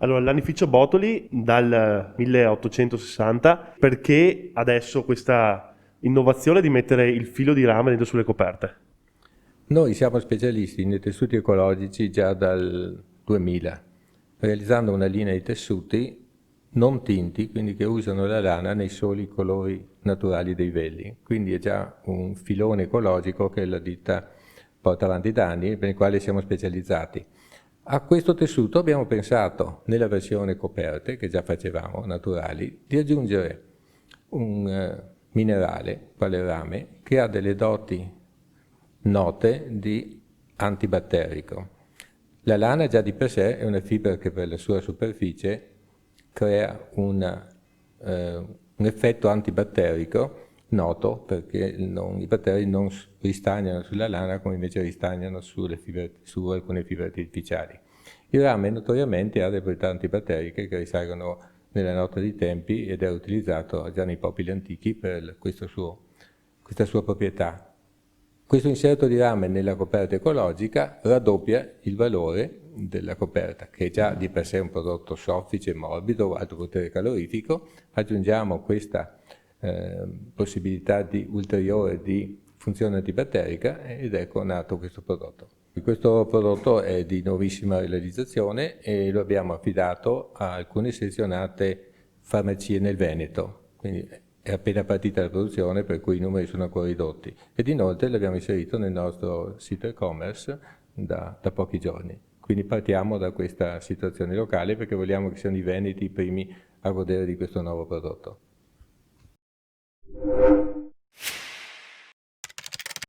Allora, l'anificio Botoli dal 1860, perché adesso questa innovazione di mettere il filo di rame dentro sulle coperte? Noi siamo specialisti nei tessuti ecologici già dal 2000, realizzando una linea di tessuti non tinti, quindi che usano la lana nei soli colori naturali dei veli. Quindi è già un filone ecologico che la ditta porta avanti da anni, per il quale siamo specializzati. A questo tessuto abbiamo pensato, nella versione coperte, che già facevamo, naturali, di aggiungere un minerale, quale il rame, che ha delle doti note di antibatterico. La lana già di per sé è una fibra che per la sua superficie crea un effetto antibatterico noto perché i batteri non ristagnano sulla lana come invece ristagnano su alcune fibre artificiali. Il rame notoriamente ha delle proprietà antibatteriche che risalgono nella nota dei tempi ed è utilizzato già nei popoli antichi per questa sua proprietà. Questo inserto di rame nella coperta ecologica raddoppia il valore della coperta, che è già di per sé un prodotto soffice, morbido, alto potere calorifico. Aggiungiamo questa possibilità ulteriore di funzione antibatterica ed ecco nato questo prodotto. Questo prodotto è di nuovissima realizzazione e lo abbiamo affidato a alcune selezionate farmacie nel Veneto, quindi è appena partita la produzione per cui i numeri sono ancora ridotti ed inoltre l'abbiamo inserito nel nostro sito e-commerce da pochi giorni. Quindi partiamo da questa situazione locale perché vogliamo che siano i veneti i primi a godere di questo nuovo prodotto.